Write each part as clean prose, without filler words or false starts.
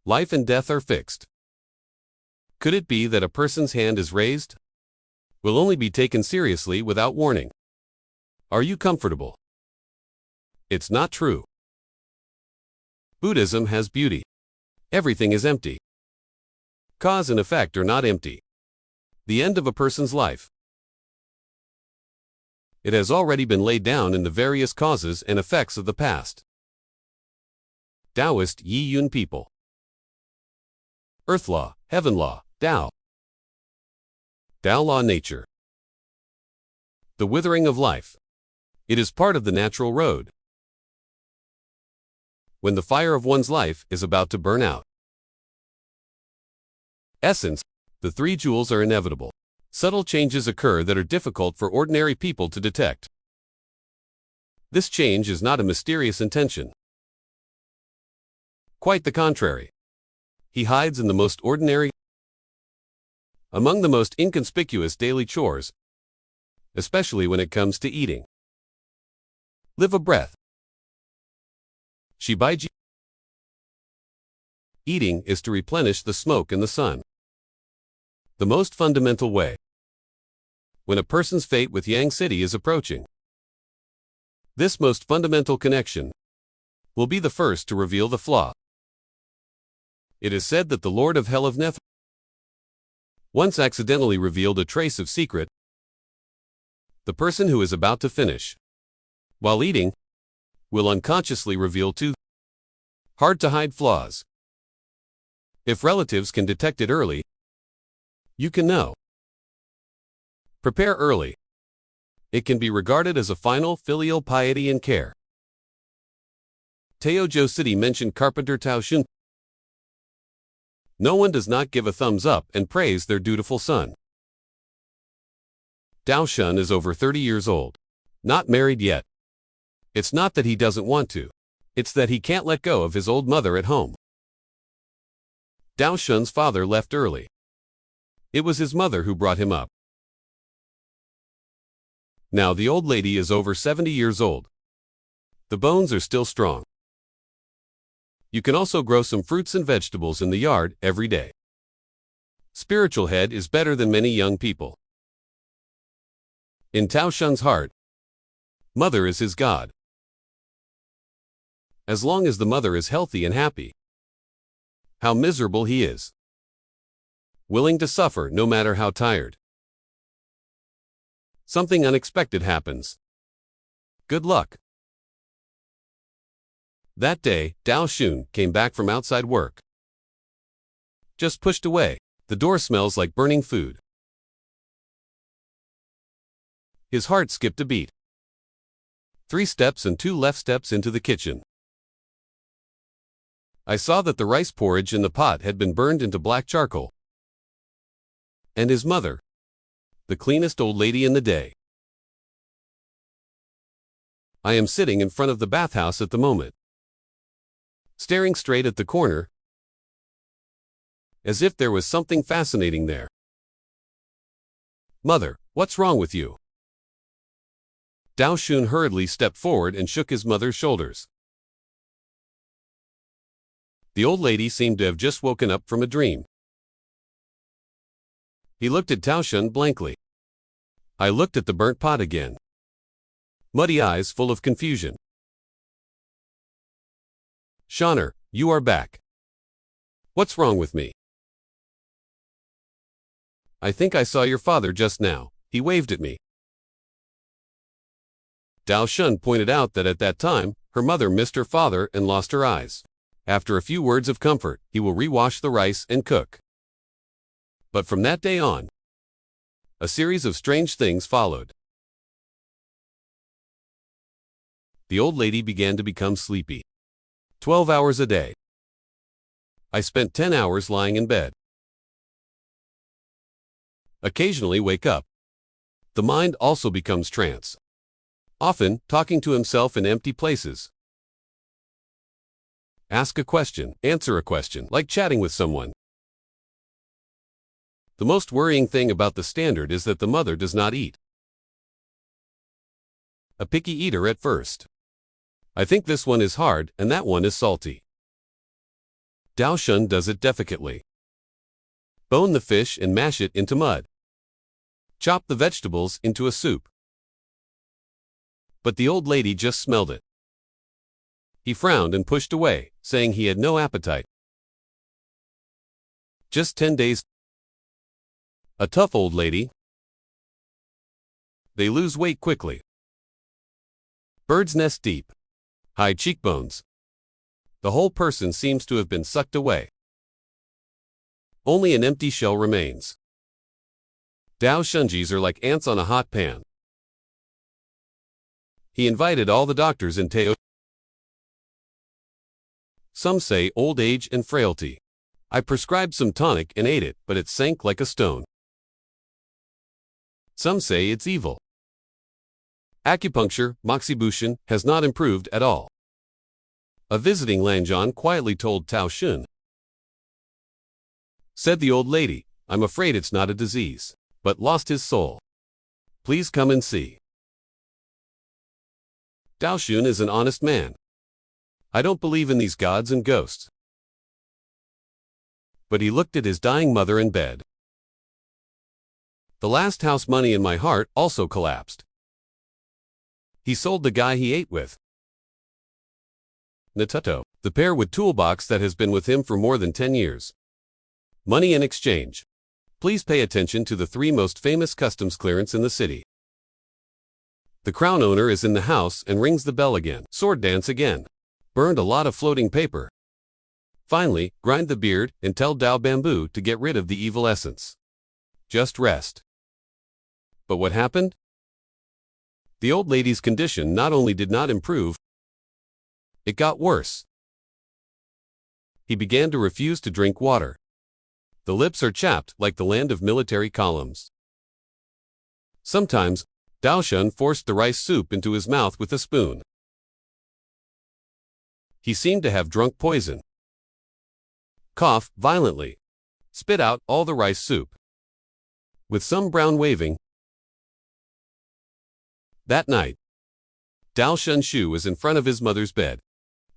Life and death are fixed. Could it be that a person's hand is raised? Will only be taken seriously without warning. Are you comfortable? It's not true. Buddhism has beauty. Everything is empty. Cause and effect are not empty. The end of a person's life. It has already been laid down in the various causes and effects of the past. Taoist Yi Yun people. Earth law, heaven law, Tao. Tao law nature. The withering of life. It is part of the natural road. When the fire of one's life is about to burn out. Essence, the three jewels are inevitable. Subtle changes occur that are difficult for ordinary people to detect. This change is not a mysterious intention. Quite the contrary. He hides in the most ordinary, among the most inconspicuous daily chores, especially when it comes to eating. Live a breath. Shibaiji. Eating is to replenish the smoke in the sun. The most fundamental way. When a person's fate with Yang City is approaching. This most fundamental connection will be the first to reveal the flaw. It is said that the Lord of Hell of Nether once accidentally revealed a trace of secret. The person who is about to finish, while eating, will unconsciously reveal two hard-to-hide flaws. If relatives can detect it early, you can know. Prepare early. It can be regarded as a final filial piety and care. Teojo City mentioned Carpenter Tao Shun. No one does not give a thumbs up and praise their dutiful son. Tao Shun is over 30 years old. Not married yet. It's not that he doesn't want to. It's that he can't let go of his old mother at home. Tao Shun's father left early. It was his mother who brought him up. Now the old lady is over 70 years old. The bones are still strong. You can also grow some fruits and vegetables in the yard every day. Spiritual head is better than many young people. In Tao Shun's heart, mother is his God. As long as the mother is healthy and happy, how miserable he is. Willing to suffer no matter how tired. Something unexpected happens. Good luck. That day, Tao Shun came back from outside work. Just pushed away. The door smells like burning food. His heart skipped a beat. 3 steps and 2 left steps into the kitchen. I saw that the rice porridge in the pot had been burned into black charcoal. And his mother, the cleanest old lady in the day. I am sitting in front of the bathhouse at the moment, staring straight at the corner, as if there was something fascinating there. Mother, what's wrong with you? Tao Shun hurriedly stepped forward and shook his mother's shoulders. The old lady seemed to have just woken up from a dream. He looked at Tao Shun blankly. I looked at the burnt pot again. Muddy eyes full of confusion. Shaner, you are back. What's wrong with me? I think I saw your father just now. He waved at me. Tao Shun pointed out that at that time, her mother missed her father and lost her eyes. After a few words of comfort, he will rewash the rice and cook. But from that day on, a series of strange things followed. The old lady began to become sleepy. 12 hours a day. I spent 10 hours lying in bed. Occasionally wake up. The mind also becomes trance. Often, talking to himself in empty places. Ask a question, answer a question, like chatting with someone. The most worrying thing about the standard is that the mother does not eat. A picky eater at first. I think this one is hard and that one is salty. Dao Shun does it delicately. Bone the fish and mash it into mud. Chop the vegetables into a soup. But the old lady just smelled it. He frowned and pushed away, saying he had no appetite. Just 10 days. A tough old lady. They lose weight quickly. Bird's nest deep. High cheekbones. The whole person seems to have been sucked away. Only an empty shell remains. Dao Shunjis are like ants on a hot pan. He invited all the doctors in Teo. Some say old age and frailty. I prescribed some tonic and ate it, but it sank like a stone. Some say it's evil. Acupuncture, moxibustion, has not improved at all. A visiting Lanjan quietly told Tao Shun. Said the old lady, I'm afraid it's not a disease, but lost his soul. Please come and see. Dao Shun is an honest man. I don't believe in these gods and ghosts. But he looked at his dying mother in bed. The last house money in my heart also collapsed. He sold the guy he ate with. Natuto, the pair with toolbox that has been with him for more than 10 years. Money in exchange. Please pay attention to the 3 most famous customs clearance in the city. The crown owner is in the house and rings the bell again. Sword dance again. Burned a lot of floating paper. Finally, grind the beard and tell Dao Bamboo to get rid of the evil essence. Just rest. But what happened? The old lady's condition not only did not improve, it got worse. He began to refuse to drink water. The lips are chapped like the land of military columns. Sometimes, Dao Shun forced the rice soup into his mouth with a spoon. He seemed to have drunk poison. Cough violently. Spit out all the rice soup. With some brown waving. That night, Dao Shun Shu was in front of his mother's bed,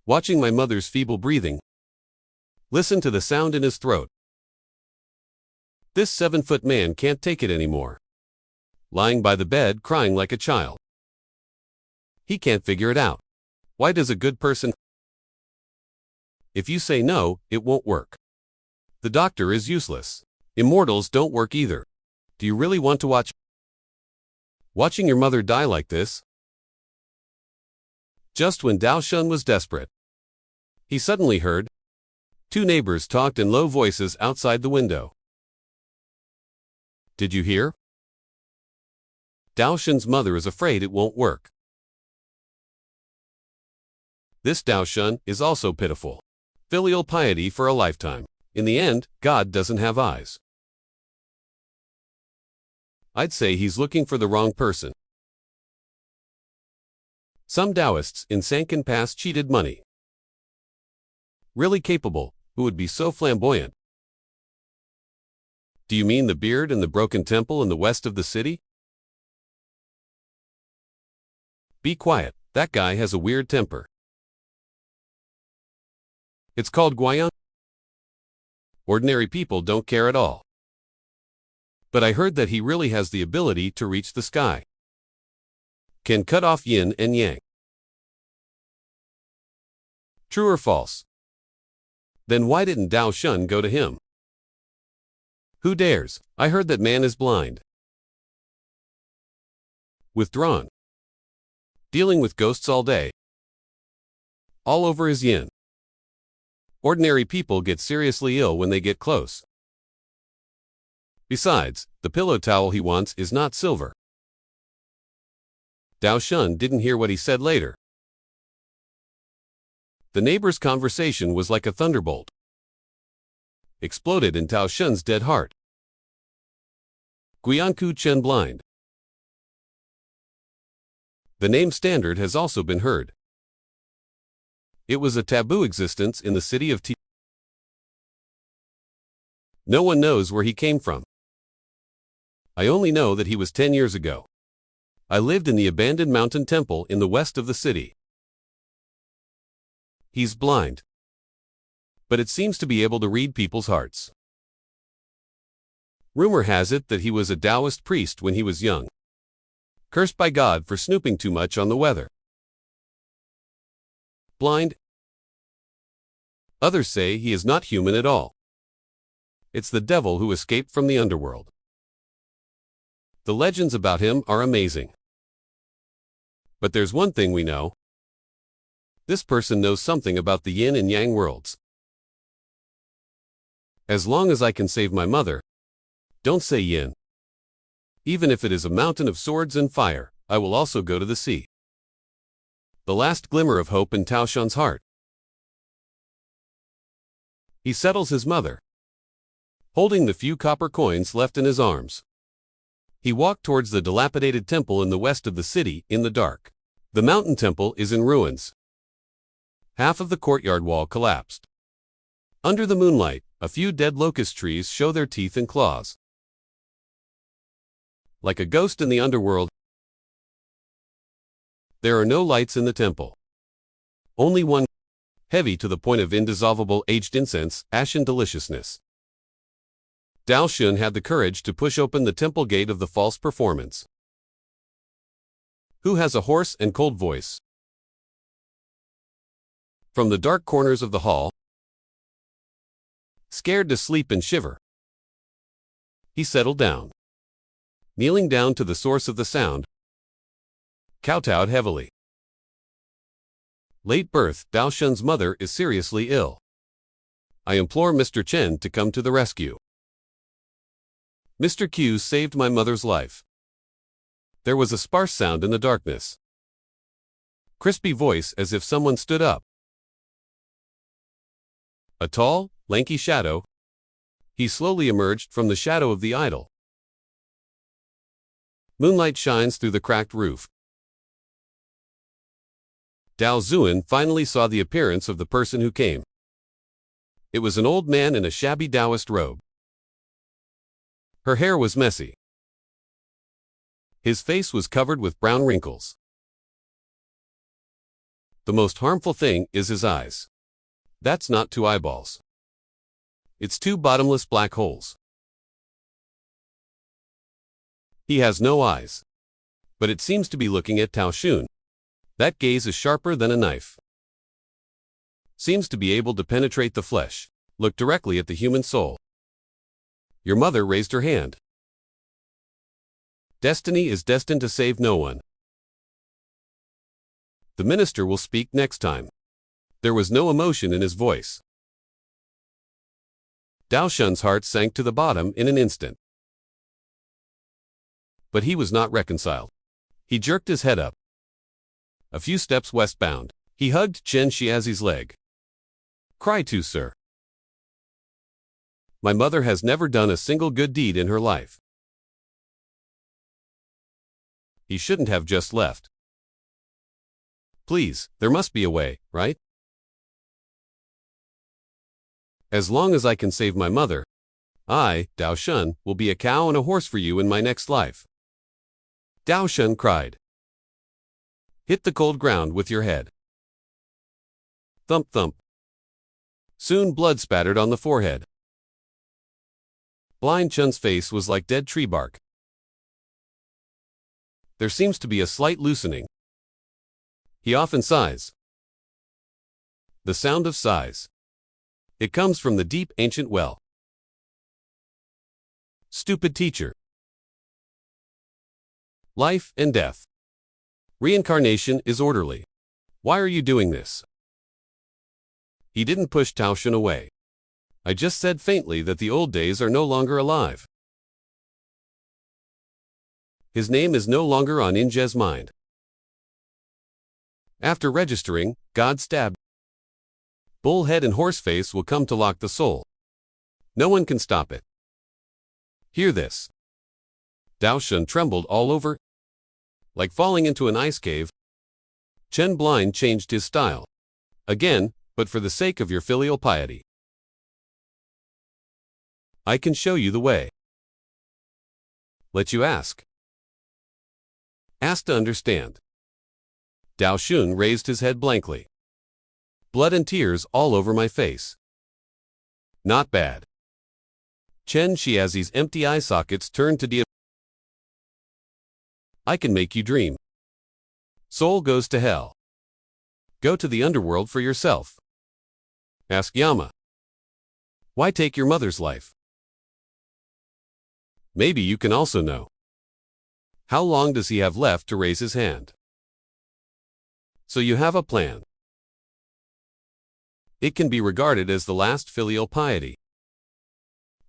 watching my mother's feeble breathing. Listen to the sound in his throat. This 7-foot man can't take it anymore. Lying by the bed crying like a child. He can't figure it out. Why does a good person? If you say no, it won't work. The doctor is useless. Immortals don't work either. Do you really want to watching your mother die like this? Just when Dao Shun was desperate, he suddenly heard 2 neighbors talked in low voices outside the window. Did you hear? Dao Shun's mother is afraid it won't work. This Dao Shun is also pitiful. Filial piety for a lifetime. In the end, God doesn't have eyes. I'd say he's looking for the wrong person. Some Taoists in Sankan Pass cheated money. Really capable, who would be so flamboyant? Do you mean the beard and the broken temple in the west of the city? Be quiet, that guy has a weird temper. It's called Guayan. Ordinary people don't care at all. But I heard that he really has the ability to reach the sky. Can cut off yin and yang. True or false? Then why didn't Dao Shun go to him? Who dares? I heard that man is blind. Withdrawn. Dealing with ghosts all day. All over his yin. Ordinary people get seriously ill when they get close. Besides, the pillow towel he wants is not silver. Dao Shun didn't hear what he said later. The neighbor's conversation was like a thunderbolt. Exploded in Dao Shun's dead heart. Guianku Chen blind. The name standard has also been heard. It was a taboo existence in the city of T. No one knows where he came from. I only know that he was 10 years ago. I lived in the abandoned mountain temple in the west of the city. He's blind. but it seems to be able to read people's hearts. Rumor has it that he was a Taoist priest when he was young, cursed by God for snooping too much on the weather. Blind. Others say he is not human at all. It's the devil who escaped from the underworld. The legends about him are amazing. But there's one thing we know. This person knows something about the yin and yang worlds. As long as I can save my mother, don't say yin. Even if it is a mountain of swords and fire, I will also go to the sea. The last glimmer of hope in Tao Xun's heart. He settles his mother, holding the few copper coins left in his arms. He walked towards the dilapidated temple in the west of the city in the dark. The mountain temple is in ruins. Half of the courtyard wall collapsed. Under the moonlight, a few dead locust trees show their teeth and claws. Like a ghost in the underworld, there are no lights in the temple. Only one, heavy to the point of indissolvable aged incense, ashen deliciousness. Tao Xun had the courage to push open the temple gate of the false performance. Who has a hoarse and cold voice? From the dark corners of the hall, scared to sleep and shiver, he settled down. Kneeling down to the source of the sound, kowtowed heavily. Late birth, Tao Xun's mother is seriously ill. I implore Mr. Chen to come to the rescue. Mr. Q saved my mother's life. There was a sparse sound in the darkness. Crispy voice as if someone stood up. A tall, lanky shadow. He slowly emerged from the shadow of the idol. Moonlight shines through the cracked roof. Dao Zuan finally saw the appearance of the person who came. It was an old man in a shabby Taoist robe. Her hair was messy. His face was covered with brown wrinkles. The most harmful thing is his eyes. That's not two eyeballs. It's two bottomless black holes. He has no eyes. But it seems to be looking at Tao Xun. That gaze is sharper than a knife. Seems to be able to penetrate the flesh, look directly at the human soul. Your mother raised her hand. Destiny is destined to save no one. The minister will speak next time. There was no emotion in his voice. Tao Xun's heart sank to the bottom in an instant. But he was not reconciled. He jerked his head up. A few steps westbound, he hugged Chen Xiazi's leg. Cry too, sir. My mother has never done a single good deed in her life. He shouldn't have just left. Please, there must be a way, right? As long as I can save my mother, I, Tao Xun, will be a cow and a horse for you in my next life. Tao Xun cried. Hit the cold ground with your head. Thump thump. Soon blood spattered on the forehead. Blind Chun's face was like dead tree bark. There seems to be a slight loosening. He often sighs. The sound of sighs. It comes from the deep ancient well. Stupid teacher. Life and death. Reincarnation is orderly. Why are you doing this? He didn't push Tao Xun away. I just said faintly that the old days are no longer alive. His name is no longer on Inje's mind. After registering, God stabbed. Bullhead and horseface will come to lock the soul. No one can stop it. Hear this. Tao Xun trembled all over. Like falling into an ice cave. Chen Blind changed his style. Again, but for the sake of your filial piety. I can show you the way. Let you ask. Ask to understand. Tao Xun raised his head blankly. Blood and tears all over my face. Not bad. Chen Xiazi's empty eye sockets turned to deep. I can make you dream. Soul goes to hell. Go to the underworld for yourself. Ask Yama. Why take your mother's life? Maybe you can also know. How long does he have left to raise his hand? So you have a plan. It can be regarded as the last filial piety.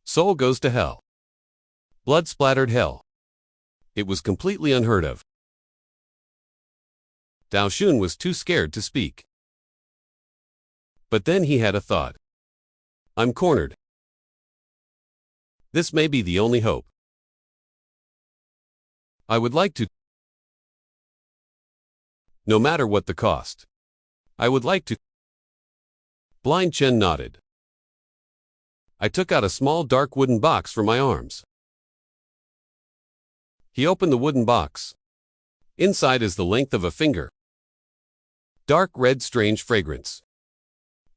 Soul goes to hell. Blood-splattered hell. It was completely unheard of. Dao Xun was too scared to speak. But then he had a thought. I'm cornered. This may be the only hope. I would like to. No matter what the cost. I would like to. Blind Chen nodded. I took out a small dark wooden box from my arms. He opened the wooden box. Inside is the length of a finger. Dark red strange fragrance.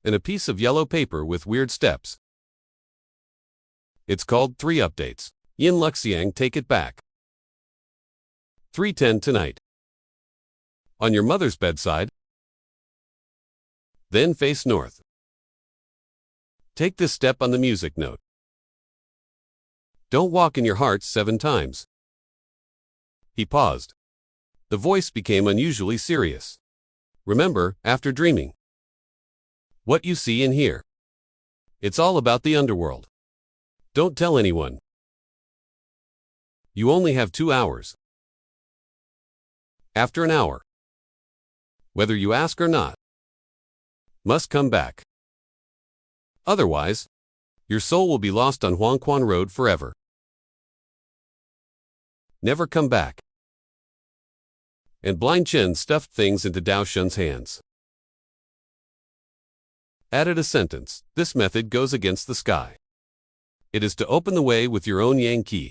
And a piece of yellow paper with weird steps. It's called 3 updates. Yin Luxiang, take it back. 3:10 tonight. On your mother's bedside. Then face north. Take this step on the music note. Don't walk in your heart 7 times. He paused. The voice became unusually serious. Remember, after dreaming, what you see and hear. It's all about the underworld. Don't tell anyone. You only have 2 hours. After an hour, whether you ask or not, must come back. Otherwise, your soul will be lost on Huangquan Road forever. Never come back. And Blind Chen stuffed things into Dao Xun's hands. Added a sentence. This method goes against the sky. It is to open the way with your own yang qi.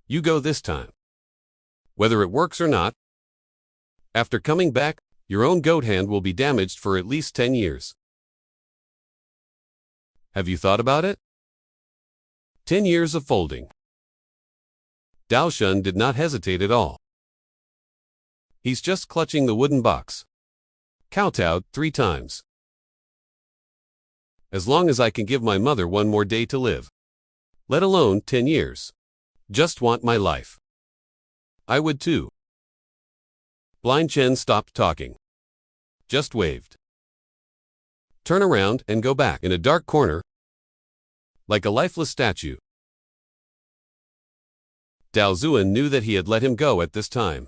You go this time. Whether it works or not, after coming back, your own goat hand will be damaged for at least 10 years. Have you thought about it? 10 years of folding. Dao Xun did not hesitate at all. He's just clutching the wooden box. Kowtowed 3 times. As long as I can give my mother 1 more day to live. Let alone 10 years. Just want my life. I would too. Blind Chen stopped talking. Just waved. Turn around and go back in a dark corner, like a lifeless statue. Dao Zuan knew that he had let him go at this time.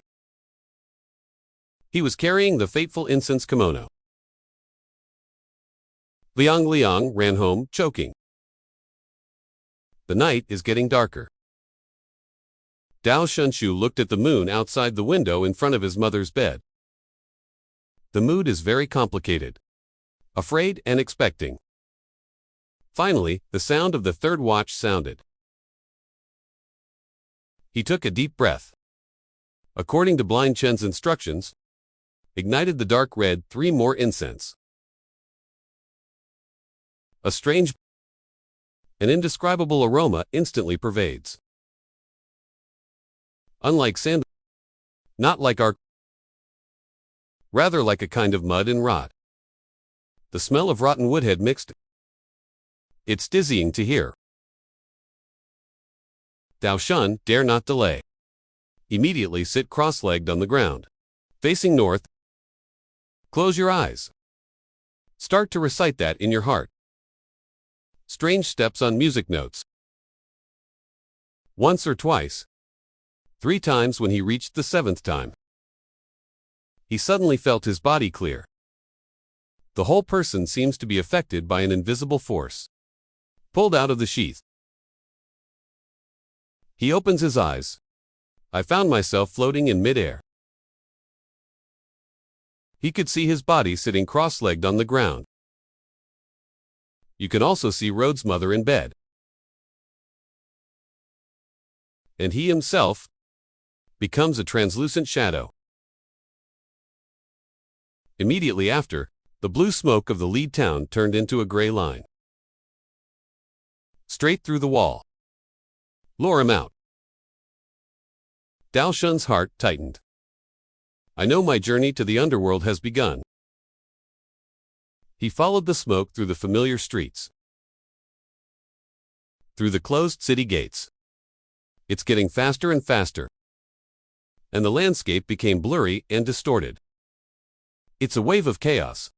He was carrying the fateful incense kimono. Liang Liang ran home, choking. The night is getting darker. Dao Shunshu looked at the moon outside the window in front of his mother's bed. The mood is very complicated. Afraid and expecting. Finally, the sound of the 3rd watch sounded. He took a deep breath. According to Blind Chen's instructions, ignited the dark red 3 more incense. A strange, an indescribable aroma instantly pervades. Unlike sand, not like our, rather like a kind of mud and rot. The smell of rotten wood had mixed. It's dizzying to hear. Dao Xun dare not delay. Immediately sit cross-legged on the ground. Facing north. Close your eyes. Start to recite that in your heart. Strange steps on music notes. Once or twice. 3 times when he reached the 7th time. He suddenly felt his body clear. The whole person seems to be affected by an invisible force. Pulled out of the sheath. He opens his eyes. I found myself floating in mid-air. He could see his body sitting cross-legged on the ground. You can also see Rhodes' mother in bed. And he himself becomes a translucent shadow. Immediately after, the blue smoke of the lead town turned into a gray line. straight through the wall. Lure him out. Dao Shun's heart tightened. I know my journey to the underworld has begun. He followed the smoke through the familiar streets, through the closed city gates. It's getting faster and faster, and the landscape became blurry and distorted. It's a wave of chaos.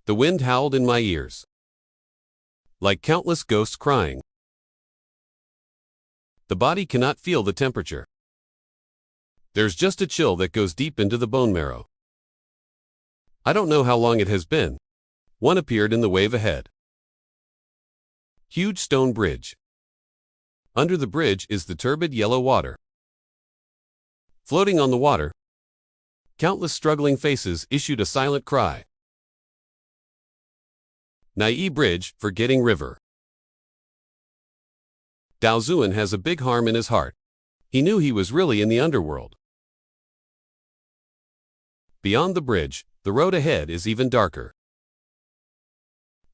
The wind howled in my ears, like countless ghosts crying. The body cannot feel the temperature. There's just a chill that goes deep into the bone marrow. I don't know how long it has been. One appeared in the wave ahead. Huge stone bridge. Under the bridge is the turbid yellow water. Floating on the water, countless struggling faces issued a silent cry. Nai Bridge, forgetting river. Dao Zuan has a big harm in his heart. He knew he was really in the underworld. Beyond the bridge, the road ahead is even darker.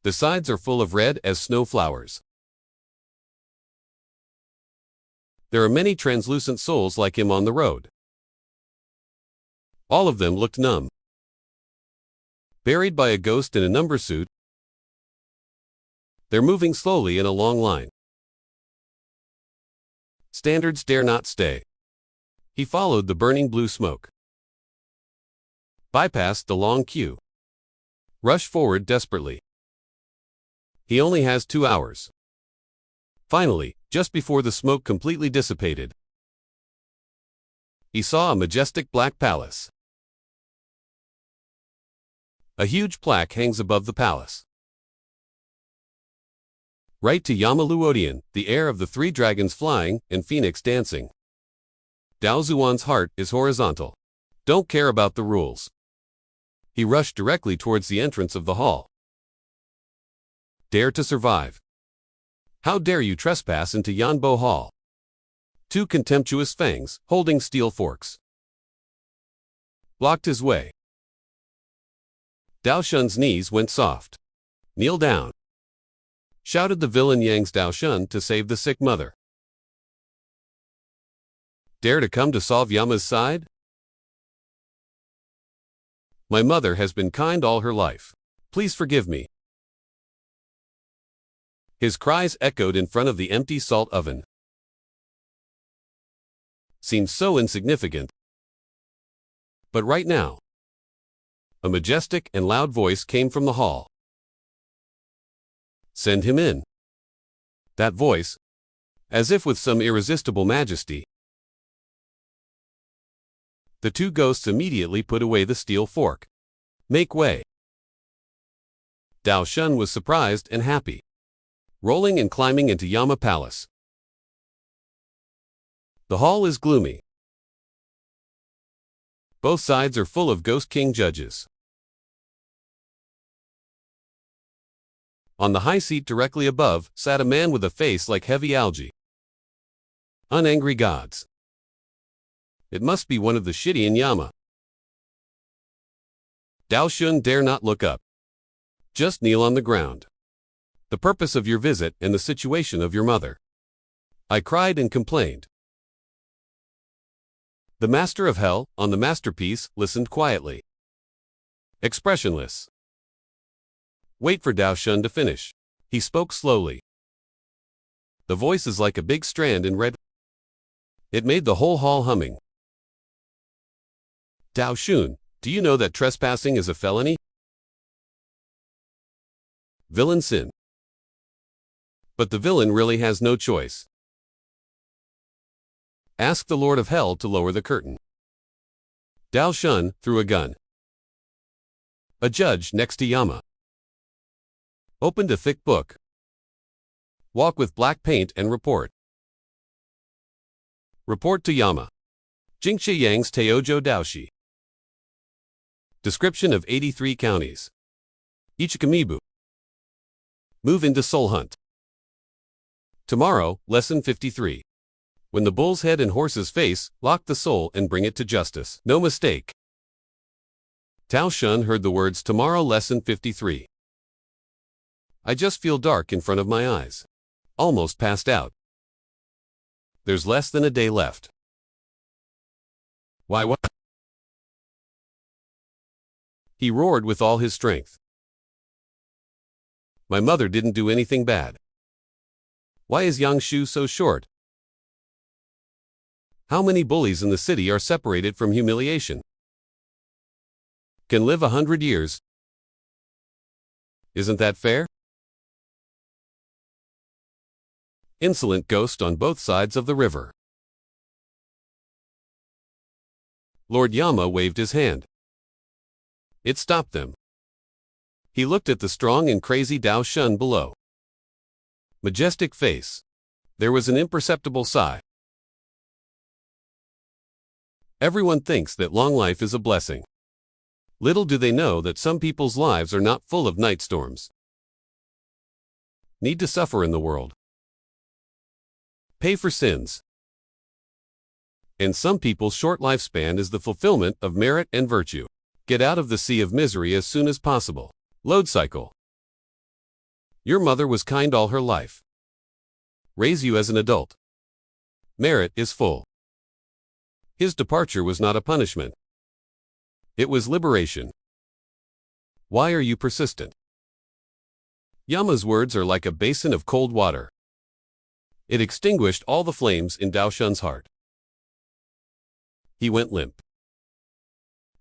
The sides are full of red as snow flowers. There are many translucent souls like him on the road. All of them looked numb. Buried by a ghost in a number suit, they're moving slowly in a long line. Standards dare not stay. He followed the burning blue smoke, bypassed the long queue, rushed forward desperately. He only has 2 hours. Finally, just before the smoke completely dissipated, he saw a majestic black palace. A huge plaque hangs above the palace. Right to Yama Luodian, the heir of the 3 dragons flying and phoenix dancing. Dao Zuan's heart is horizontal. Don't care about the rules. He rushed directly towards the entrance of the hall. Dare to survive. How dare you trespass into Yanbo Hall? 2 contemptuous fangs, holding steel forks, blocked his way. Dao Shun's knees went soft. Kneel down, shouted the villain Yang's Dao Shun to save the sick mother. Dare to come to solve Yama's side? My mother has been kind all her life. Please forgive me. His cries echoed in front of the empty salt oven. Seemed so insignificant. But right now, a majestic and loud voice came from the hall. Send him in. That voice, as if with some irresistible majesty. The 2 ghosts immediately put away the steel fork. Make way. Dao Shun was surprised and happy, rolling and climbing into Yama Palace. The hall is gloomy. Both sides are full of Ghost King judges. On the high seat directly above sat a man with a face like heavy algae. Unangry gods. It must be one of the shitty in Yama. Dao Shun dare not look up. Just kneel on the ground. The purpose of your visit and the situation of your mother. I cried and complained. The master of hell, on the masterpiece, listened quietly, expressionless. Wait for Dao Shun to finish. He spoke slowly. The voice is like a big strand in red. It made the whole hall humming. Dao Shun, do you know that trespassing is a felony? Villain sin. But the villain really has no choice. Ask the Lord of Hell to lower the curtain. Dao Shun threw a gun. A judge next to Yama opened a thick book. Walk with black paint and report. Report to Yama. Jingxi Yang's Teojo Daoshi. Description of 83 counties. Ichikamibu. Move into Soul Hunt. Tomorrow, Lesson 53. When the bull's head and horse's face, lock the soul and bring it to justice. No mistake. Dao Shun heard the words tomorrow Lesson 53. I just feel dark in front of my eyes. Almost passed out. There's less than a day left. Why what? He roared with all his strength. My mother didn't do anything bad. Why is Yangshu so short? How many bullies in the city are separated from humiliation? Can live 100 years. Isn't that fair? Insolent ghost on both sides of the river. Lord Yama waved his hand. It stopped them. He looked at the strong and crazy Dao Shun below. Majestic face. There was an imperceptible sigh. Everyone thinks that long life is a blessing. Little do they know that some people's lives are not full of night storms. Need to suffer in the world. Pay for sins. And some people's short lifespan is the fulfillment of merit and virtue. Get out of the sea of misery as soon as possible. Load cycle. Your mother was kind all her life. Raise you as an adult. Merit is full. His departure was not a punishment. It was liberation. Why are you persistent? Yama's words are like a basin of cold water. It extinguished all the flames in Dao Shun's heart. He went limp.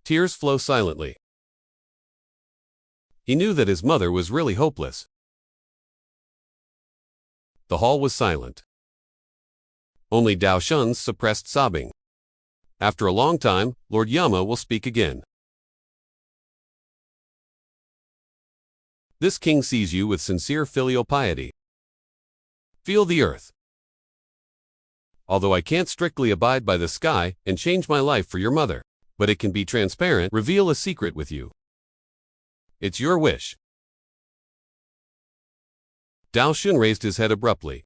Tears flow silently. He knew that his mother was really hopeless. The hall was silent. Only Dao Shun's suppressed sobbing. After a long time, Lord Yama will speak again. This king sees you with sincere filial piety. Feel the earth. Although I can't strictly abide by the sky and change my life for your mother, but it can be transparent, reveal a secret with you. It's your wish. Dao Shun raised his head abruptly.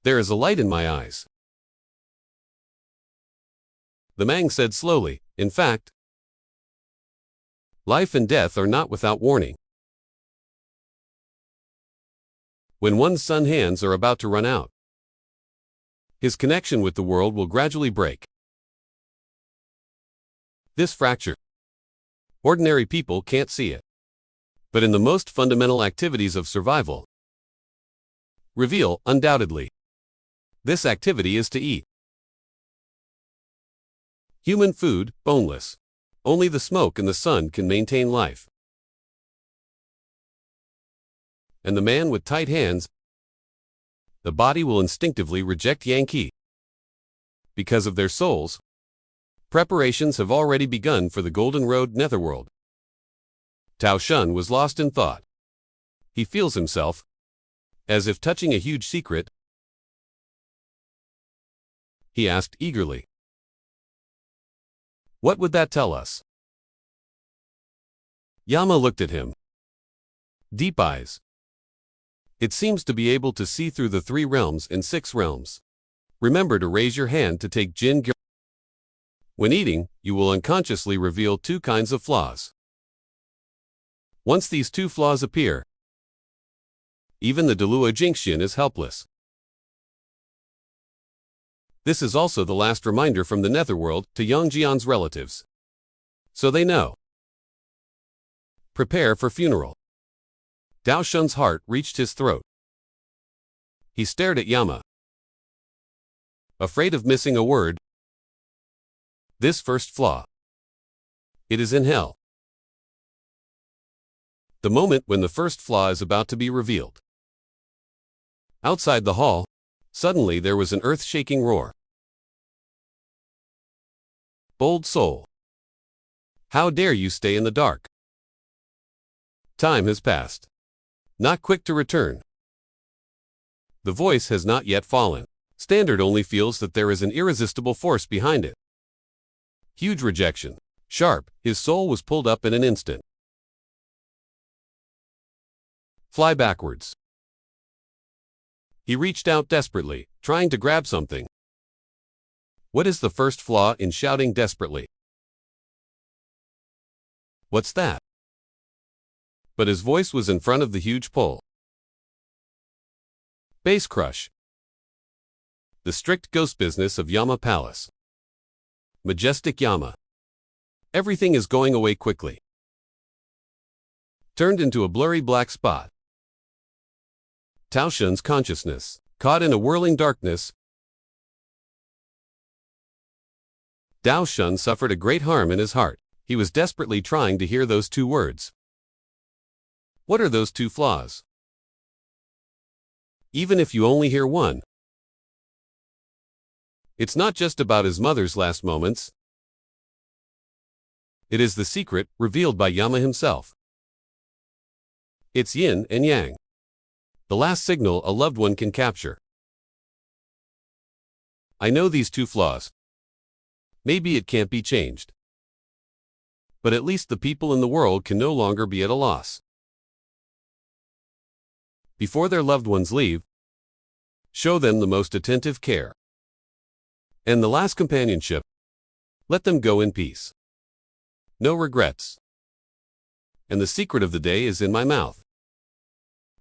There is a light in my eyes. The Mang said slowly, in fact, life and death are not without warning. When one's sun hands are about to run out, his connection with the world will gradually break. This fracture. Ordinary people can't see it. But in the most fundamental activities of survival, reveal, undoubtedly. This activity is to eat. Human food, boneless. Only the smoke and the sun can maintain life. And the man with tight hands, the body will instinctively reject yang qi. Because of their souls, preparations have already begun for the Golden Road Netherworld. Dao Shun was lost in thought. He feels himself, as if touching a huge secret. He asked eagerly, what would that tell us? Yama looked at him. Deep eyes. It seems to be able to see through the 3 realms and 6 realms. Remember to raise your hand to take Jin Gyo. When eating, you will unconsciously reveal 2 kinds of flaws. Once these 2 flaws appear, even the Delua Jingxian is helpless. This is also the last reminder from the Netherworld to Yongjian's relatives. So they know. Prepare for funeral. Dao Shun's heart reached his throat. He stared at Yama. Afraid of missing a word. This first flaw. It is in hell. The moment when the first flaw is about to be revealed. Outside the hall, suddenly there was an earth-shaking roar. Bold soul. How dare you stay in the dark? Time has passed. Not quick to return. The voice has not yet fallen. Standard only feels that there is an irresistible force behind it. Huge rejection. Sharp, his soul was pulled up in an instant. Fly backwards. He reached out desperately, trying to grab something. What is the first flaw in shouting desperately? What's that? but his voice was in front of the huge pole. Base crush. The strict ghost business of Yama Palace. Majestic Yama. Everything is going away quickly. Turned into a blurry black spot. Tao Shun's consciousness, caught in a whirling darkness. Tao Shun suffered a great harm in his heart. He was desperately trying to hear those two words. What are those two flaws? Even if you only hear one. It's not just about his mother's last moments. It is the secret revealed by Yama himself. It's yin and yang. The last signal a loved one can capture. I know these two flaws. Maybe it can't be changed. But at least the people in the world can no longer be at a loss. Before their loved ones leave, show them the most attentive care. And the last companionship, let them go in peace. No regrets. And the secret of the day is in my mouth.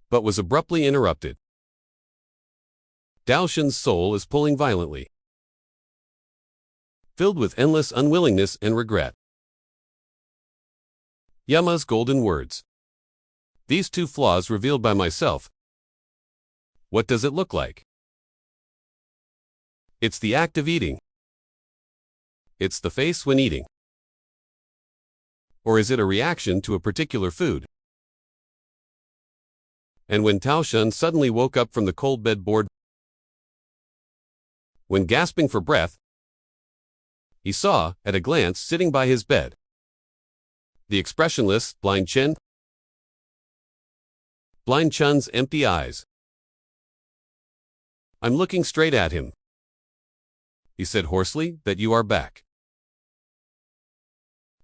But was abruptly interrupted. Tao Shun's soul is pulling violently, filled with endless unwillingness and regret. Yama's golden words. These two flaws revealed by myself. What does it look like? It's the act of eating. It's the face when eating. Or is it a reaction to a particular food? And when Tao Shun suddenly woke up from the cold bed board, when gasping for breath, he saw, at a glance sitting by his bed, the expressionless, blind Chen. Blind Chun's empty eyes. I'm looking straight at him. He said hoarsely, that you are back.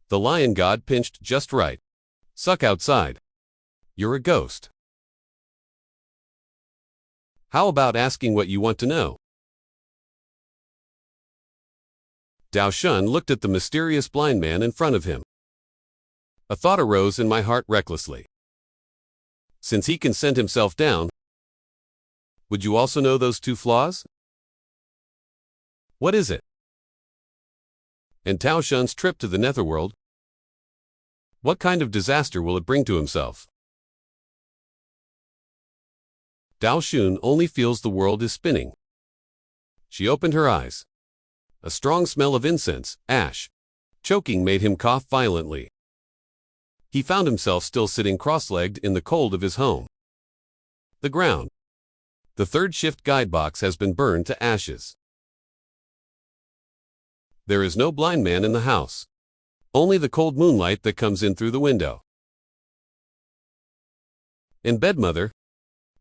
The lion god pinched just right. Suck outside. You're a ghost. How about asking what you want to know? Tao Shun looked at the mysterious blind man in front of him. A thought arose in my heart recklessly. Since he can send himself down, would you also know those two flaws? What is it? And Tao Shun's trip to the netherworld? What kind of disaster will it bring to himself? Tao Shun only feels the world is spinning. She opened her eyes. A strong smell of incense, ash, choking made him cough violently. He found himself still sitting cross-legged in the cold of his home. The ground. The third shift guidebox has been burned to ashes. There is no blind man in the house. Only the cold moonlight that comes in through the window. In bed, mother.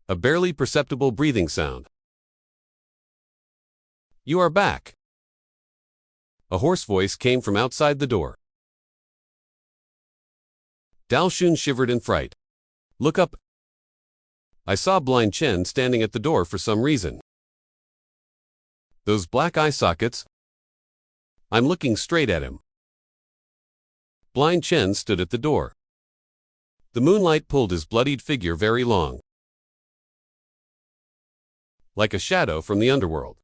A barely perceptible breathing sound. You are back. A hoarse voice came from outside the door. Tao Shun shivered in fright. Look up. I saw blind Chen standing at the door for some reason. Those black eye sockets. I'm looking straight at him. Blind Chen stood at the door. The moonlight pulled his bloodied figure very long. Like a shadow from the underworld.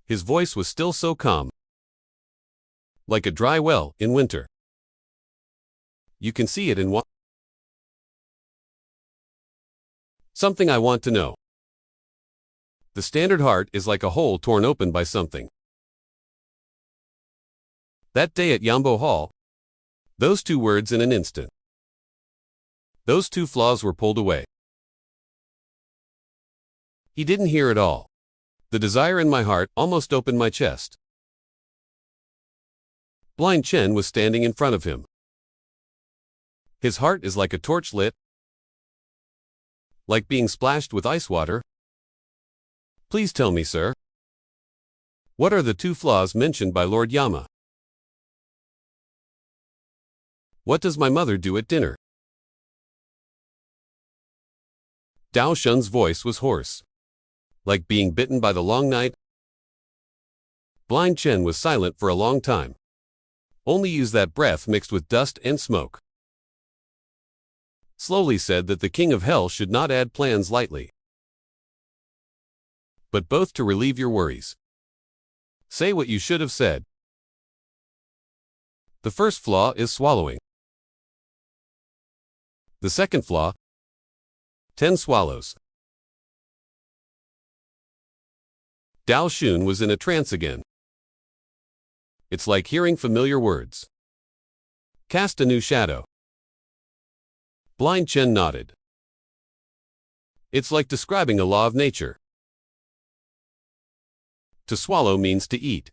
His voice was still so calm. Like a dry well in winter. You can see it in what? Something I want to know. The standard heart is like a hole torn open by something. That day at Yambo Hall, those two words in an instant. Those two flaws were pulled away. He didn't hear it all. The desire in my heart almost opened my chest. Blind Chen was standing in front of him. His heart is like a torch lit, like being splashed with ice water. Please tell me, sir. What are the two flaws mentioned by Lord Yama? What does my mother do at dinner? Tao Shun's voice was hoarse. Like being bitten by the long night. Blind Chen was silent for a long time. Only used that breath mixed with dust and smoke. slowly said that the king of hell should not add plans lightly, but both to relieve your worries. Say what you should have said. The first flaw is swallowing. The second flaw, 10 swallows. Dao Xun was in a trance again. It's like hearing familiar words. Cast a new shadow. Blind Chen nodded. It's like describing a law of nature. To swallow means to eat.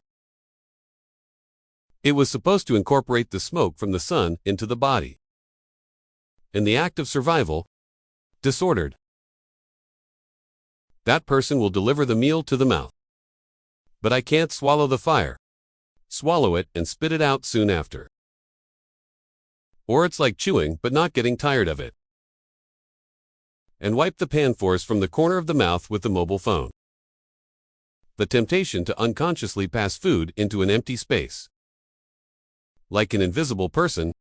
It was supposed to incorporate the smoke from the sun into the body. In the act of survival, disordered, that person will deliver the meal to the mouth. But I can't swallow the fire. Swallow it and spit it out soon after. Or it's like chewing but not getting tired of it. And wipe the pan-force from the corner of the mouth with the mobile phone. The temptation to unconsciously pass food into an empty space. Like an invisible person.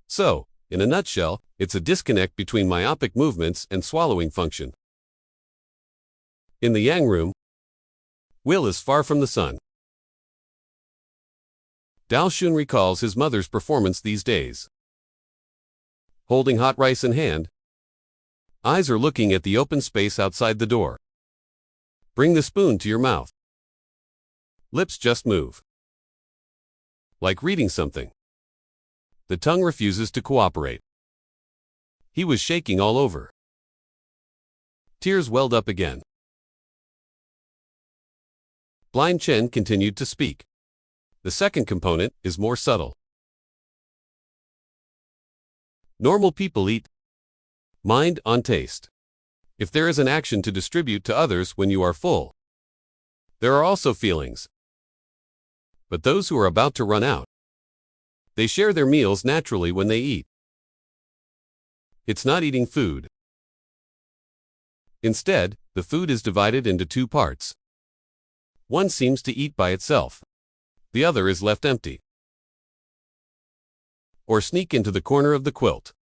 So, in a nutshell, it's a disconnect between myopic movements and swallowing function. In the Yang room, will is far from the sun. Dao Xun recalls his mother's performance these days. Holding hot rice in hand, eyes are looking at the open space outside the door. Bring the spoon to your mouth. Lips just move. Like reading something. The tongue refuses to cooperate. He was shaking all over. Tears welled up again. Blind Chen continued to speak. The second component is more subtle. Normal people eat. Mind on taste. If there is an action to distribute to others when you are full, there are also feelings. But those who are about to run out, they share their meals naturally when they eat. It's not eating food. Instead, the food is divided into two parts. One seems to eat by itself. The other is left empty. Or sneak into the corner of the quilt,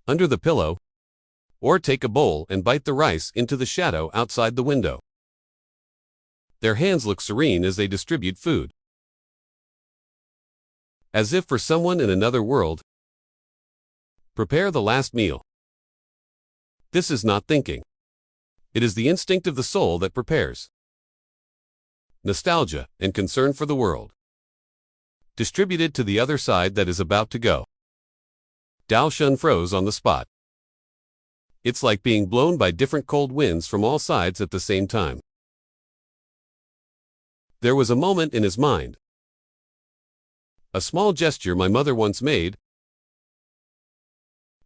under the pillow, or take a bowl and bite the rice into the shadow outside the window. Their hands look serene as they distribute food. As if for someone in another world. Prepare the last meal. This is not thinking. It is the instinct of the soul that prepares. Nostalgia and concern for the world. Distributed to the other side that is about to go. Dao Xun froze on the spot. It's like being blown by different cold winds from all sides at the same time. There was a moment in his mind. A small gesture my mother once made.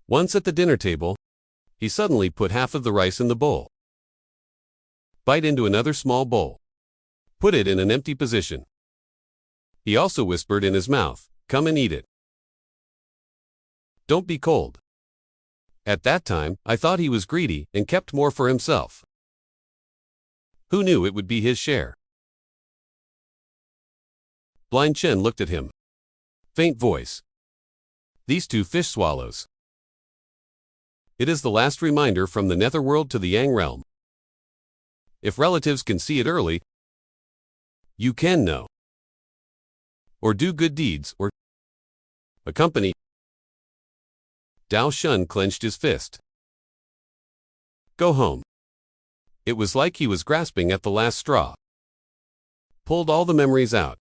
Once at the dinner table, he suddenly put half of the rice in the bowl. Bite into another small bowl. Put it in an empty position. He also whispered in his mouth, "Come and eat it. Don't be cold." At that time, I thought he was greedy and kept more for himself. Who knew it would be his share? Blind Chen looked at him. Faint voice. These two fish swallows. It is the last reminder from the netherworld to the Yang realm. If relatives can see it early, you can know. Or do good deeds, or accompany. Dao Xun clenched his fist. Go home. It was like he was grasping at the last straw. Pulled all the memories out.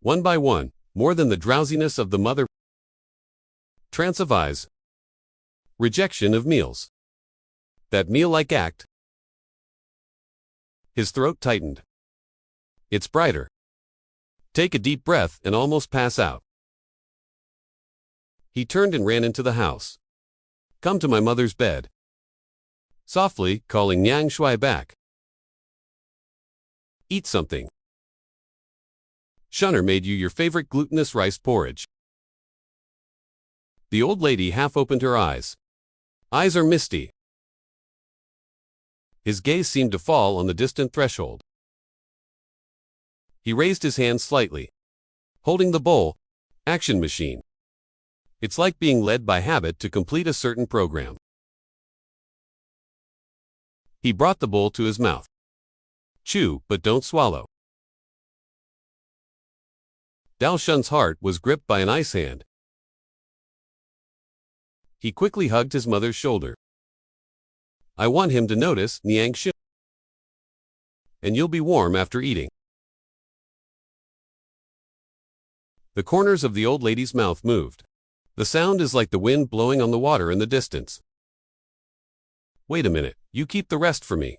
One by one, more than the drowsiness of the mother. Trance of eyes. Rejection of meals. That meal-like act. His throat tightened. It's brighter. Take a deep breath and almost pass out. He turned and ran into the house. Come to my mother's bed. Softly, calling Yang Shui back. Eat something. Shunner made you your favorite glutinous rice porridge. The old lady half opened her eyes. Eyes are misty. His gaze seemed to fall on the distant threshold. He raised his hand slightly. Holding the bowl. Action machine. It's like being led by habit to complete a certain program. He brought the bowl to his mouth. Chew, but don't swallow. Dao Shun's heart was gripped by an ice hand. He quickly hugged his mother's shoulder. I want him to notice, Niang Shun. And you'll be warm after eating. The corners of the old lady's mouth moved. The sound is like the wind blowing on the water in the distance. Wait a minute, you keep the rest for me.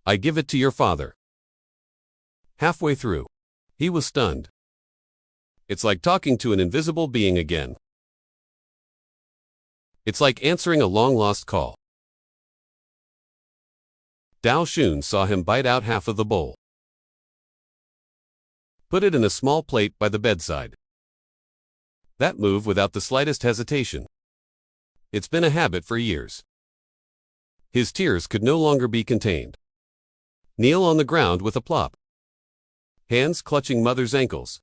I give it to your father. Halfway through, he was stunned. It's like talking to an invisible being again. It's like answering a long-lost call. Dao Shun saw him bite out half of the bowl. Put it in a small plate by the bedside. That move without the slightest hesitation. It's been a habit for years. His tears could no longer be contained. Kneel on the ground with a plop. Hands clutching mother's ankles.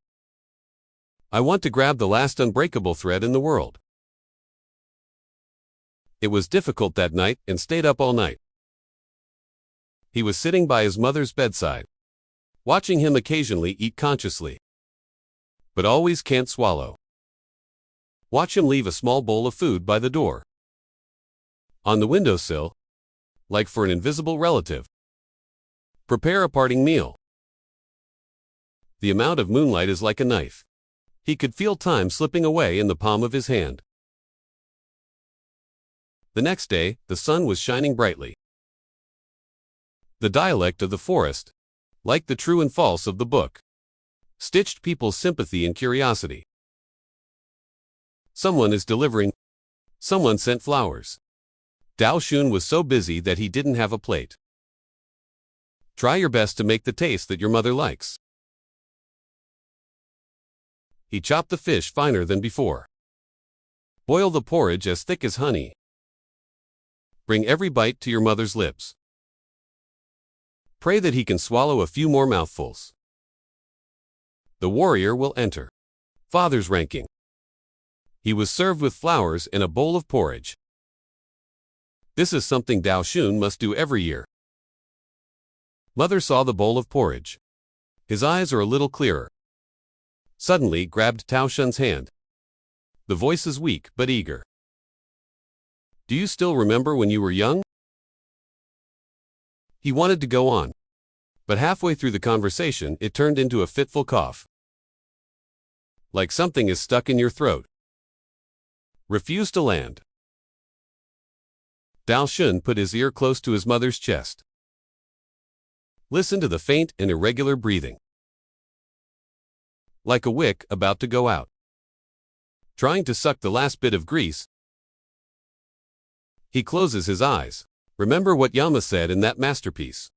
I want to grab the last unbreakable thread in the world. It was difficult that night and stayed up all night. He was sitting by his mother's bedside, watching him occasionally eat consciously, but always can't swallow. Watch him leave a small bowl of food by the door. On the windowsill, like for an invisible relative. Prepare a parting meal. The amount of moonlight is like a knife. He could feel time slipping away in the palm of his hand. The next day, the sun was shining brightly. The dialect of the forest, like the true and false of the book, stitched people's sympathy and curiosity. Someone is delivering. Someone sent flowers. Dao Shun was so busy that he didn't have a plate. Try your best to make the taste that your mother likes. He chopped the fish finer than before. Boil the porridge as thick as honey. Bring every bite to your mother's lips. Pray that he can swallow a few more mouthfuls. The warrior will enter. Father's ranking. He was served with flowers and a bowl of porridge. This is something Dao Shun must do every year. Mother saw the bowl of porridge. His eyes are a little clearer. Suddenly grabbed Dao Shun's hand. The voice is weak but eager. Do you still remember when you were young? He wanted to go on, but halfway through the conversation it turned into a fitful cough. Like something is stuck in your throat. Refuse to land. Dao Shun put his ear close to his mother's chest. Listen to the faint and irregular breathing. Like a wick about to go out. Trying to suck the last bit of grease. He closes his eyes. Remember what Yama said in that masterpiece.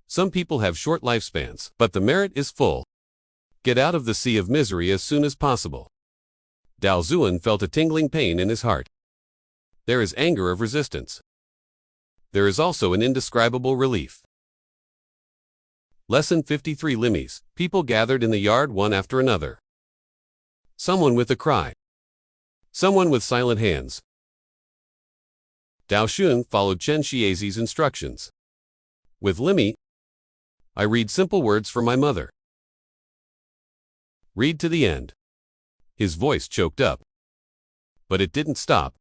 Some people have short lifespans, but the merit is full. Get out of the sea of misery as soon as possible. Dao Zuan felt a tingling pain in his heart. There is anger of resistance. There is also an indescribable relief. Lesson 53 Limis. People gathered in the yard one after another. Someone with a cry. Someone with silent hands. Dao Shun followed Chen Xiezi's instructions. With Limi, I read simple words for my mother. Read to the end. His voice choked up. But it didn't stop.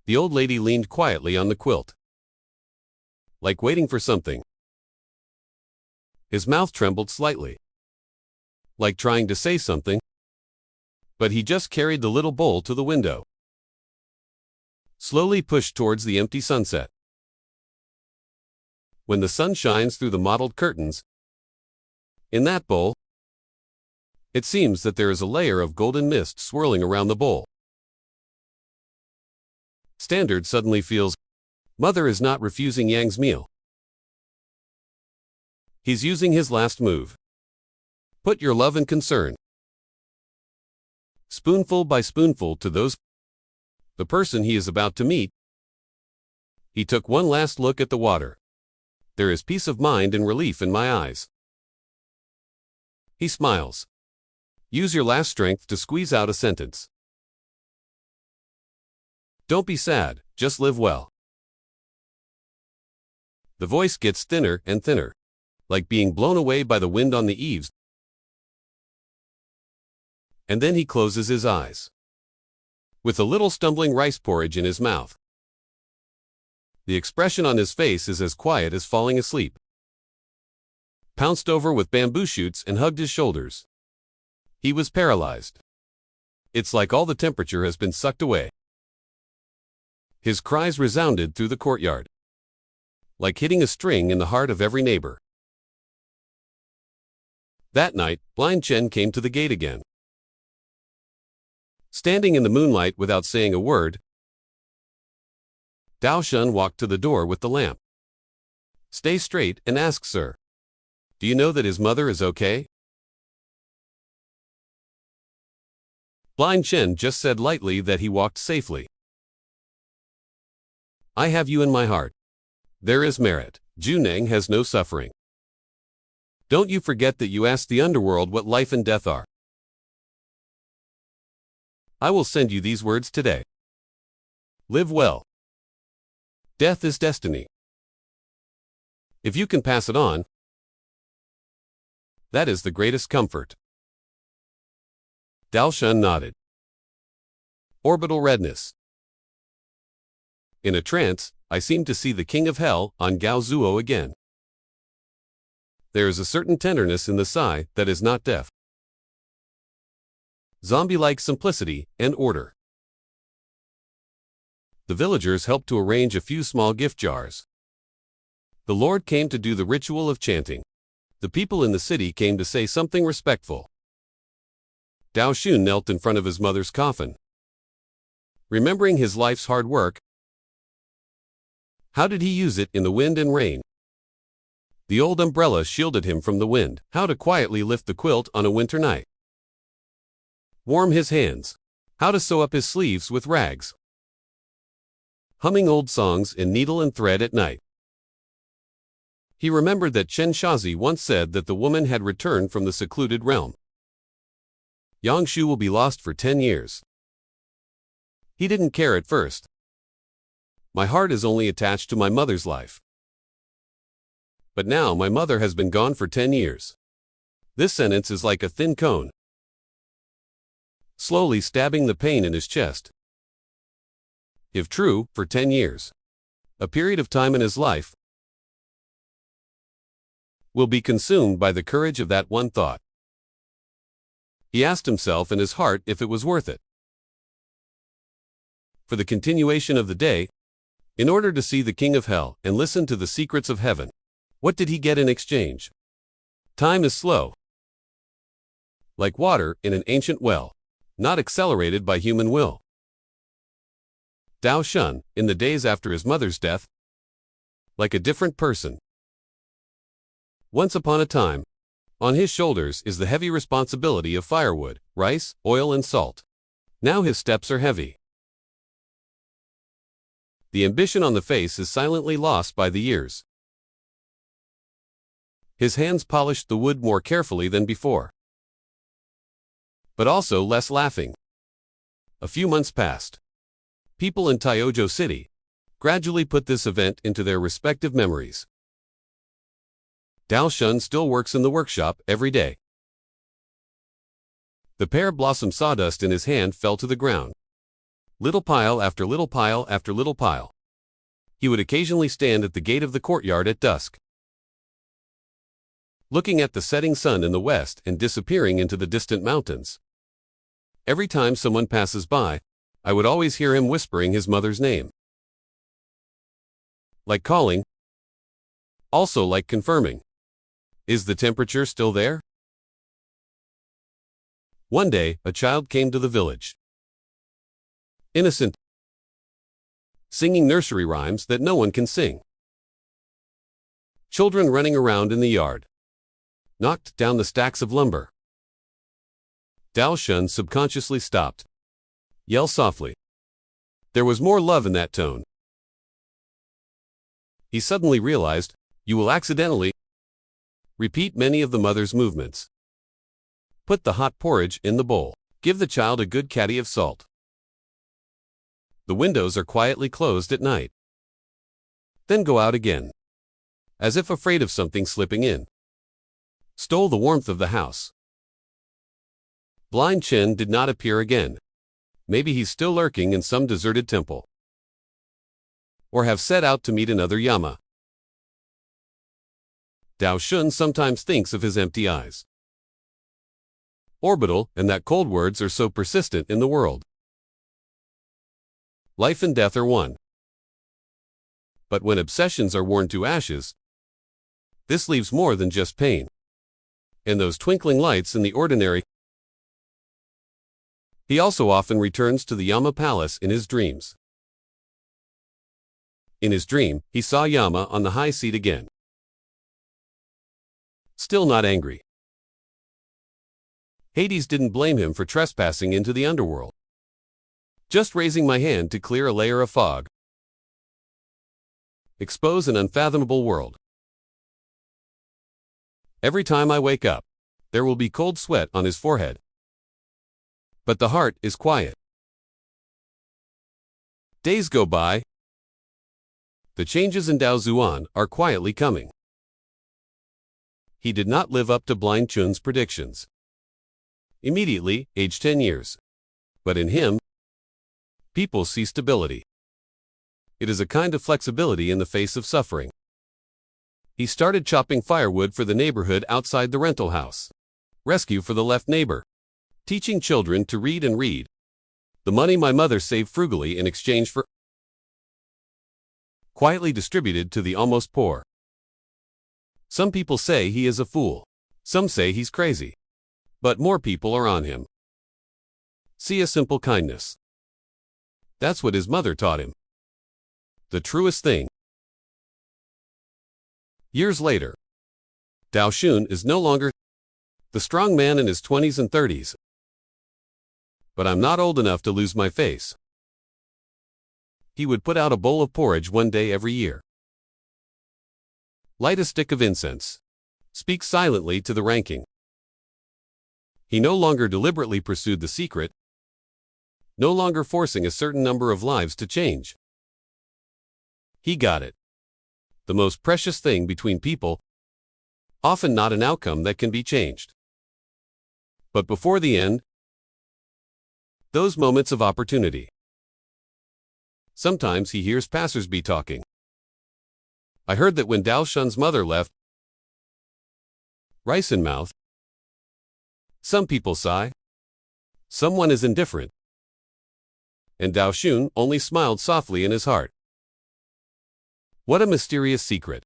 The old lady leaned quietly on the quilt, like waiting for something. His mouth trembled slightly, like trying to say something, but he just carried the little bowl to the window. Slowly pushed towards the empty sunset. When the sun shines through the mottled curtains, in that bowl, it seems that there is a layer of golden mist swirling around the bowl. Standard suddenly feels, Mother is not refusing Yang's meal. He's using his last move. Put your love and concern, spoonful by spoonful, to the person he is about to meet. He took one last look at the water. There is peace of mind and relief in my eyes. He smiles. Use your last strength to squeeze out a sentence. Don't be sad, just live well. The voice gets thinner and thinner, like being blown away by the wind on the eaves. And then he closes his eyes, with a little stumbling rice porridge in his mouth. The expression on his face is as quiet as falling asleep. Pounced over with bamboo shoots and hugged his shoulders. He was paralyzed. It's like all the temperature has been sucked away. His cries resounded through the courtyard, like hitting a string in the heart of every neighbor. That night, Blind Chen came to the gate again. Standing in the moonlight without saying a word, Dao Shun walked to the door with the lamp. Stay straight and ask, sir. Do you know that his mother is okay? Blind Chen just said lightly that he walked safely. I have you in my heart. There is merit. Juneng has no suffering. Don't you forget that you asked the underworld what life and death are. I will send you these words today. Live well. Death is destiny. If you can pass it on, that is the greatest comfort. Dao Shun nodded. Orbital redness. In a trance, I seem to see the king of hell on Gao Zuo again. There is a certain tenderness in the sigh that is not deaf. Zombie-like simplicity and order. The villagers helped to arrange a few small gift jars. The Lord came to do the ritual of chanting. The people in the city came to say something respectful. Dao Shun knelt in front of his mother's coffin, remembering his life's hard work. How did he use it in the wind and rain? The old umbrella shielded him from the wind. How to quietly lift the quilt on a winter night. Warm his hands. How to sew up his sleeves with rags. Humming old songs in needle and thread at night. He remembered that Chen Shazi once said that the woman had returned from the secluded realm. Yangshu will be lost for 10 years. He didn't care at first. My heart is only attached to my mother's life. But now my mother has been gone for 10 years. This sentence is like a thin cone, slowly stabbing the pain in his chest. If true, for 10 years, a period of time in his life, will be consumed by the courage of that one thought. He asked himself in his heart if it was worth it. For the continuation of the day, in order to see the king of hell and listen to the secrets of heaven, what did he get in exchange? Time is slow, like water in an ancient well, not accelerated by human will. Dao Shun, in the days after his mother's death, like a different person. Once upon a time, on his shoulders is the heavy responsibility of firewood, rice, oil and salt. Now his steps are heavy. The ambition on the face is silently lost by the years. His hands polished the wood more carefully than before, but also less laughing. A few months passed. People in Taiyojo City gradually put this event into their respective memories. Dao Shun still works in the workshop every day. The pear blossom sawdust in his hand fell to the ground. Little pile after little pile after little pile. He would occasionally stand at the gate of the courtyard at dusk, looking at the setting sun in the west and disappearing into the distant mountains. Every time someone passes by, I would always hear him whispering his mother's name. Like calling, also like confirming. Is the temperature still there? One day, a child came to the village. Innocent, singing nursery rhymes that no one can sing. Children running around in the yard, knocked down the stacks of lumber. Dao Shun subconsciously stopped. Yell softly. There was more love in that tone. He suddenly realized, you will accidentally repeat many of the mother's movements. Put the hot porridge in the bowl. Give the child a good caddy of salt. The windows are quietly closed at night. Then go out again, as if afraid of something slipping in. Stole the warmth of the house. Blind Chen did not appear again. Maybe he's still lurking in some deserted temple. Or have set out to meet another Yama. Dao Shun sometimes thinks of his empty eyes. Orbital and that cold words are so persistent in the world. Life and death are one. But when obsessions are worn to ashes, this leaves more than just pain. And those twinkling lights in the ordinary. He also often returns to the Yama palace in his dreams. In his dream, he saw Yama on the high seat again. Still not angry. Hades didn't blame him for trespassing into the underworld. Just raising my hand to clear a layer of fog. Expose an unfathomable world. Every time I wake up, there will be cold sweat on his forehead. But the heart is quiet. Days go by. The changes in Dao Zuan are quietly coming. He did not live up to Blind Chun's predictions. Immediately, aged 10 years. But in him, people see stability. It is a kind of flexibility in the face of suffering. He started chopping firewood for the neighborhood outside the rental house. Rescue for the left neighbor. Teaching children to read and read. The money my mother saved frugally in exchange for quietly distributed to the almost poor. Some people say he is a fool. Some say he's crazy. But more people are on him. See a simple kindness. That's what his mother taught him. The truest thing. Years later, Dao Shun is no longer the strong man in his 20s and 30s. But I'm not old enough to lose my face. He would put out a bowl of porridge one day every year. Light a stick of incense. Speak silently to the ranking. He no longer deliberately pursued the secret, no longer forcing a certain number of lives to change. He got it. The most precious thing between people, often not an outcome that can be changed. But before the end, those moments of opportunity. Sometimes he hears passersby talking. I heard that when Dao Shun's mother left, rice in mouth, some people sigh. Someone is indifferent. And Dao Shun only smiled softly in his heart. What a mysterious secret.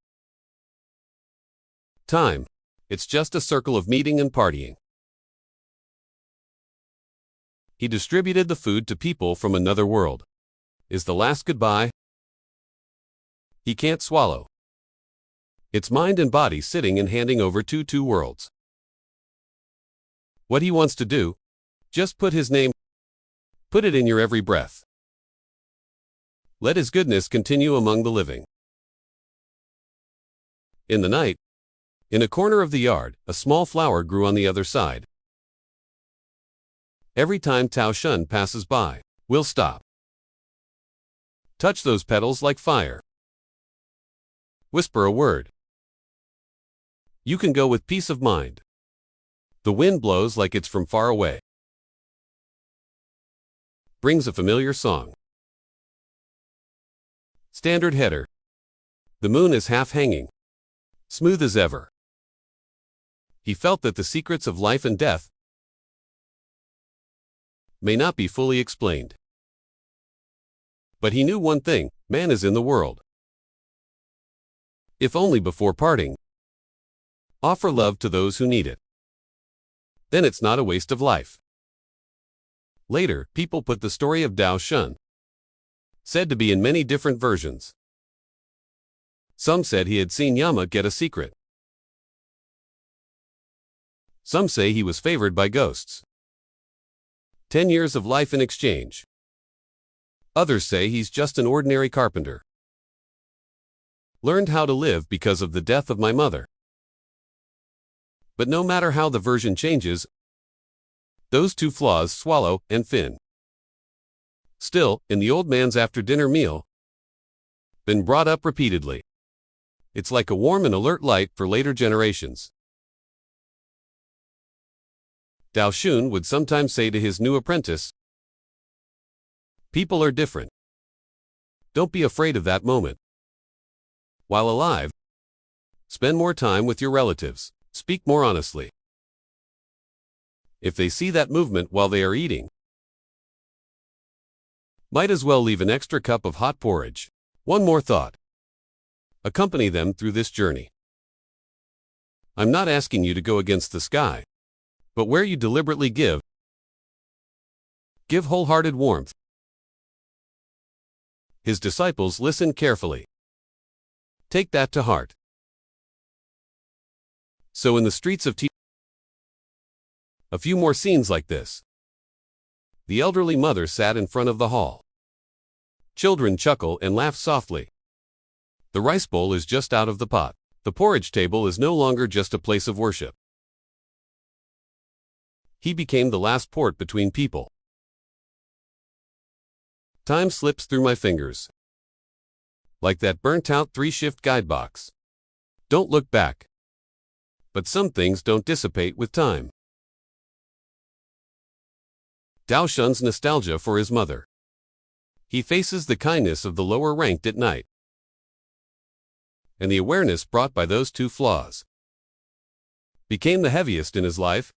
Time. It's just a circle of meeting and partying. He distributed the food to people from another world. Is the last goodbye? He can't swallow. It's mind and body sitting and handing over to two worlds. What he wants to do, just put his name, put it in your every breath. Let his goodness continue among the living. In the night, in a corner of the yard, a small flower grew on the other side. Every time Dao Shun passes by, we'll stop. Touch those petals like fire. Whisper a word. You can go with peace of mind. The wind blows like it's from far away. Brings a familiar song. Standard header. The moon is half hanging. Smooth as ever. He felt that the secrets of life and death may not be fully explained. But he knew one thing, man is in the world. If only before parting. Offer love to those who need it. Then it's not a waste of life. Later, people put the story of Dao Shun, said to be in many different versions. Some said he had seen Yama get a secret. Some say he was favored by ghosts. 10 years of life in exchange. Others say he's just an ordinary carpenter. Learned how to live because of the death of my mother. But no matter how the version changes, Those two flaws swallow and fin. Still, in the old man's after-dinner meal, been brought up repeatedly. It's like a warm and alert light for later generations. Dao Xun would sometimes say to his new apprentice, "People are different. Don't be afraid of that moment. While alive, spend more time with your relatives, speak more honestly. If they see that movement while they are eating, might as well leave an extra cup of hot porridge. One more thought. Accompany them through this journey. I'm not asking you to go against the sky, but where you deliberately give wholehearted warmth." His disciples listened carefully. Take that to heart. So in the streets of a few more scenes like this. The elderly mother sat in front of the hall. Children chuckle and laugh softly. The rice bowl is just out of the pot. The porridge table is no longer just a place of worship. He became the last port between people. Time slips through my fingers, like that burnt-out 3-shift guidebox. Don't look back. But some things don't dissipate with time. Dao shuns nostalgia for his mother. He faces the kindness of the lower ranked at night, and the awareness brought by those two flaws became the heaviest in his life,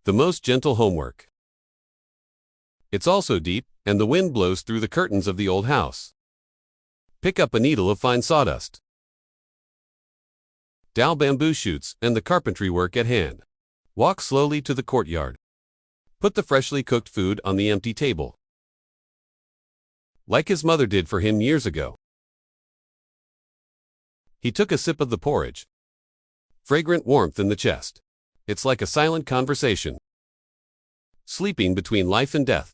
the most gentle homework. It's also deep, and the wind blows through the curtains of the old house. Pick up a needle of fine sawdust. Dao bamboo shoots and the carpentry work at hand. Walk slowly to the courtyard. Put the freshly cooked food on the empty table, like his mother did for him years ago. He took a sip of the porridge. Fragrant warmth in the chest. It's like a silent conversation, sleeping between life and death.